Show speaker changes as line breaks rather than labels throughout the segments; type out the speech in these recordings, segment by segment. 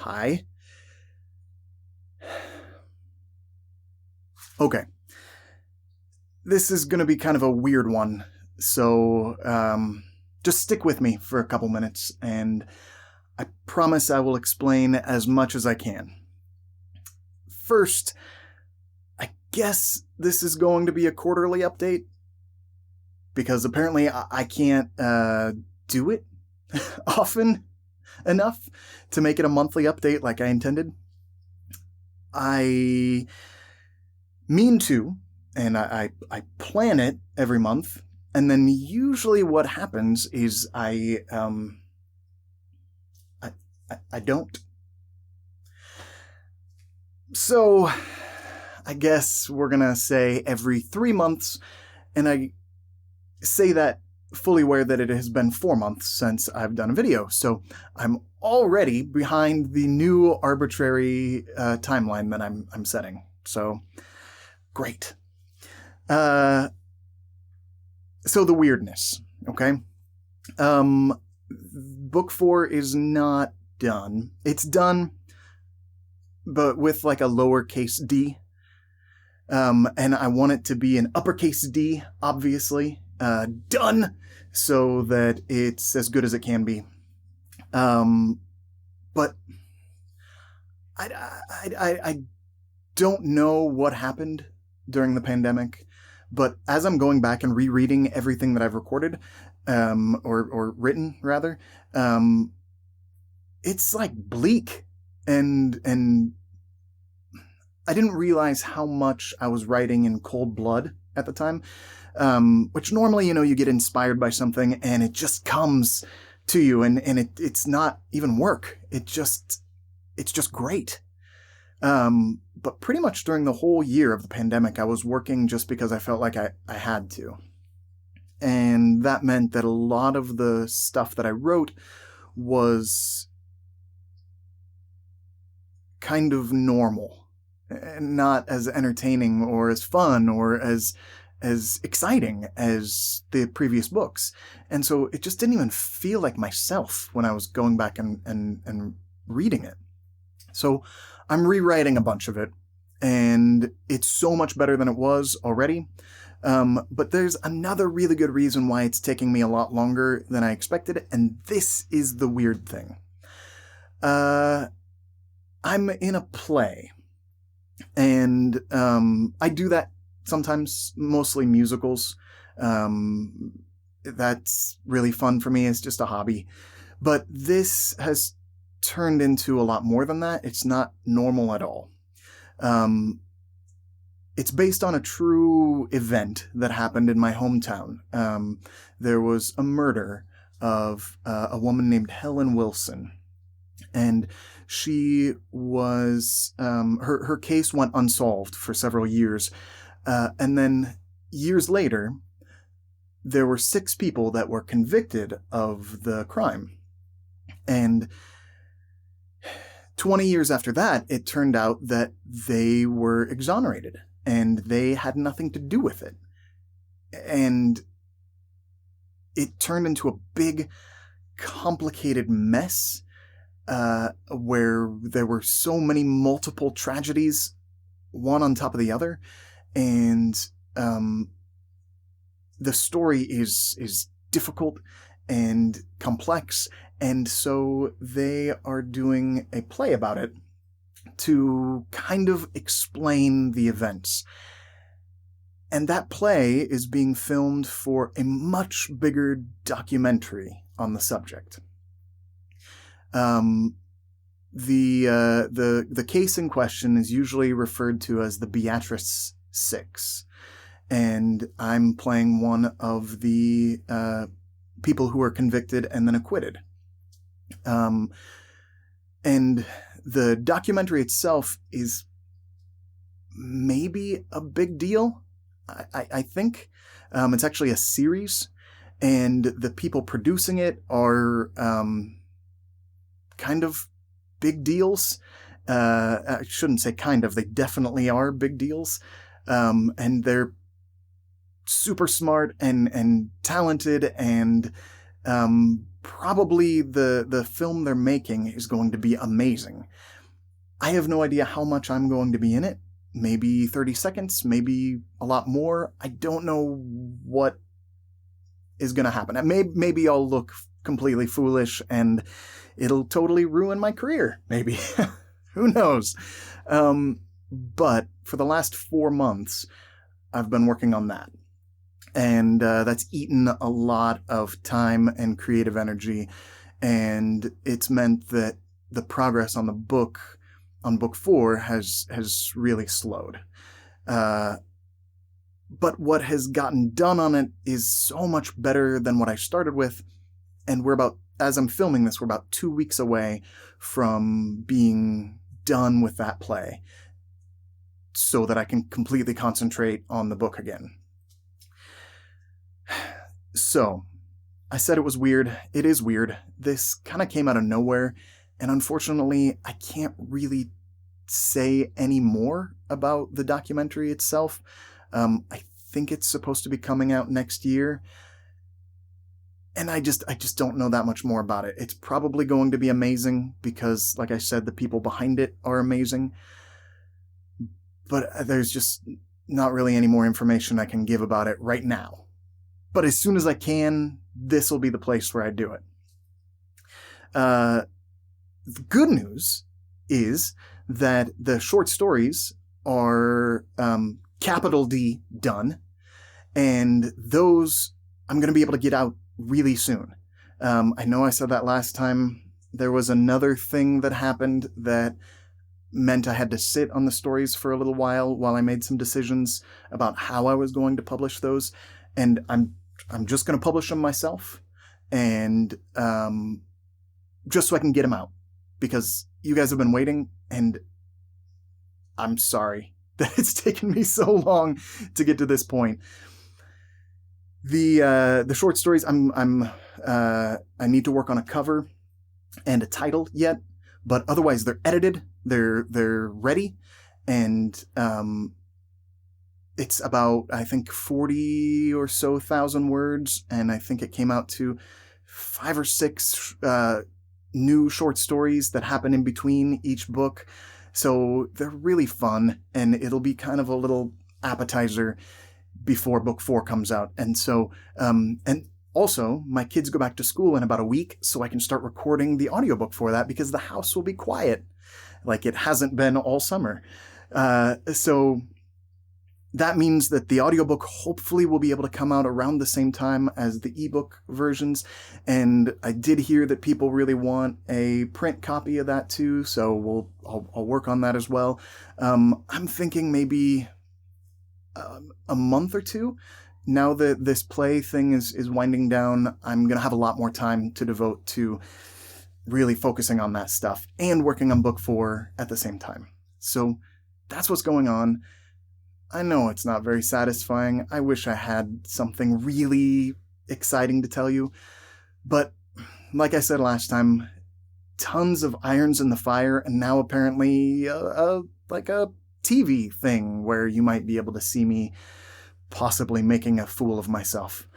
Hi. Okay. This is going to be kind of a weird one, so just stick with me for a couple minutes, and I promise I will explain as much as I can. First, I guess this is going to be a quarterly update, because apparently I can't do it often enough to make it a monthly update like I intended. I mean to, and I plan it every month, and then usually what happens is I don't. So I guess we're gonna say every 3 months, and I say that fully aware that it has been 4 months since I've done a video, so I'm already behind the new arbitrary timeline that I'm setting. So great. So the weirdness, okay? Book 4 is not done. It's done, but with like a lowercase d. And I want it to be an uppercase D, obviously. Done, so that it's as good as it can be. But I don't know what happened during the pandemic, but as I'm going back and rereading everything that I've recorded, or written rather, it's like bleak, and I didn't realize how much I was writing in cold blood at the time, which normally, you get inspired by something and it just comes to you, and it's not even work. It's just great. But pretty much during the whole year of the pandemic, I was working just because I felt like I had to. And that meant that a lot of the stuff that I wrote was kind of normal, not as entertaining or as fun or as exciting as the previous books. And so it just didn't even feel like myself when I was going back and reading it. So I'm rewriting a bunch of it, and it's so much better than it was already. But there's another really good reason why it's taking me a lot longer than I expected, and this is the weird thing. I'm in a play, and I do that sometimes, mostly musicals. That's really fun for me. It's just a hobby. But this has turned into a lot more than that. It's not normal at all. It's based on a true event that happened in my hometown. There was a murder of a woman named Helen Wilson. And she was, her case went unsolved for several years. And then years later, there were 6 people that were convicted of the crime. And 20 years after that, it turned out that they were exonerated and they had nothing to do with it. And it turned into a big, complicated mess, where there were so many multiple tragedies, one on top of the other. And the story is difficult and complex, and so they are doing a play about it to kind of explain the events. And that play is being filmed for a much bigger documentary on the subject. The case in question is usually referred to as the Beatrice 6, and I'm playing one of the people who are convicted and then acquitted. And the documentary itself is maybe a big deal, I think. It's actually a series, and the people producing it are kind of big deals. I shouldn't say kind of, they definitely are big deals. And they're super smart and talented, and Probably the film they're making is going to be amazing. I have no idea how much I'm going to be in it. Maybe 30 seconds, maybe a lot more. I don't know what is going to happen. Maybe I'll look completely foolish and it'll totally ruin my career. Maybe. Who knows? But for the last 4 months, I've been working on that. And that's eaten a lot of time and creative energy. And it's meant that the progress on book 4 has really slowed. But what has gotten done on it is so much better than what I started with. And as I'm filming this, we're about 2 weeks away from being done with that play so that I can completely concentrate on the book again. So, I said it was weird. It is weird. This kind of came out of nowhere, and unfortunately, I can't really say any more about the documentary itself. I think it's supposed to be coming out next year, and I just don't know that much more about it. It's probably going to be amazing because, like I said, the people behind it are amazing, but there's just not really any more information I can give about it right now. But as soon as I can, this will be the place where I do it. The good news is that the short stories are capital D done, and those I'm going to be able to get out really soon. I know I said that last time. There was another thing that happened that meant I had to sit on the stories for a little while I made some decisions about how I was going to publish those, and I'm just going to publish them myself, and just so I can get them out, because you guys have been waiting, and I'm sorry that it's taken me so long to get to this point. The short stories, I need to work on a cover and a title yet, but otherwise they're edited, they're ready, and it's about, I think, 40 or so thousand words, and I think it came out to 5 or 6 new short stories that happen in between each book. So they're really fun, and it'll be kind of a little appetizer before book 4 comes out. And so, and also, my kids go back to school in about a week, so I can start recording the audiobook for that, because the house will be quiet, like it hasn't been all summer. So that means that the audiobook hopefully will be able to come out around the same time as the ebook versions. And I did hear that people really want a print copy of that too, so I'll work on that as well. I'm thinking maybe a month or 2. Now that this play thing is winding down, I'm going to have a lot more time to devote to really focusing on that stuff and working on book 4 at the same time. So that's what's going on. I know it's not very satisfying. I wish I had something really exciting to tell you. But like I said last time, tons of irons in the fire, and now apparently like a TV thing where you might be able to see me possibly making a fool of myself.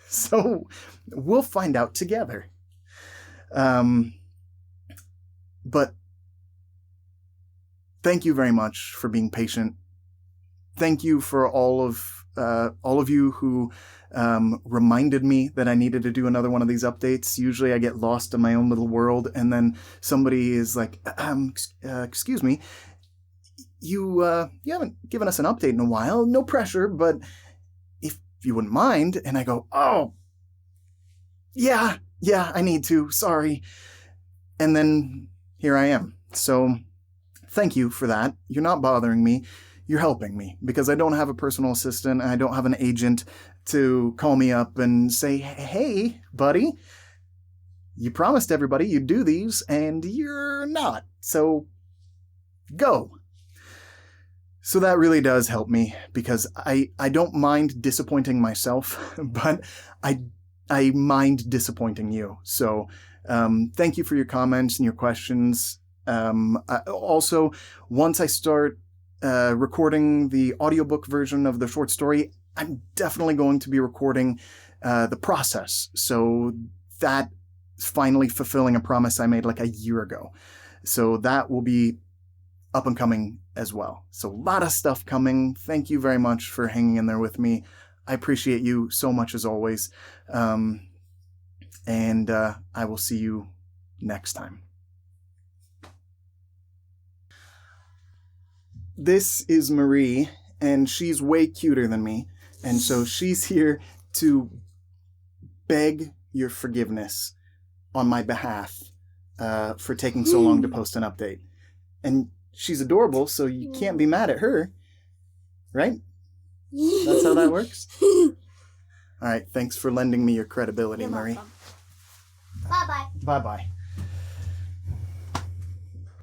So we'll find out together. But thank you very much for being patient. Thank you for all of you who reminded me that I needed to do another one of these updates. Usually I get lost in my own little world, and then somebody is like, excuse me, you haven't given us an update in a while. No pressure, but if you wouldn't mind. And I go, oh, yeah, I need to. Sorry. And then here I am. So thank you for that. You're not bothering me. You're helping me, because I don't have a personal assistant and I don't have an agent to call me up and say, hey, buddy, you promised everybody you'd do these and you're not. So go. So that really does help me, because I don't mind disappointing myself, but I mind disappointing you. So thank you for your comments and your questions. Also, once I start recording the audiobook version of the short story, I'm definitely going to be recording the process. So that finally fulfilling a promise I made like a year ago. So that will be up and coming as well. So a lot of stuff coming. Thank you very much for hanging in there with me. I appreciate you so much as always. And I will see you next time. This is Marie, and she's way cuter than me. And so she's here to beg your forgiveness on my behalf for taking so long to post an update. And she's adorable, so you can't be mad at her. Right? That's how that works? All right, thanks for lending me your credibility, Marie.
Bye-bye.
Bye-bye.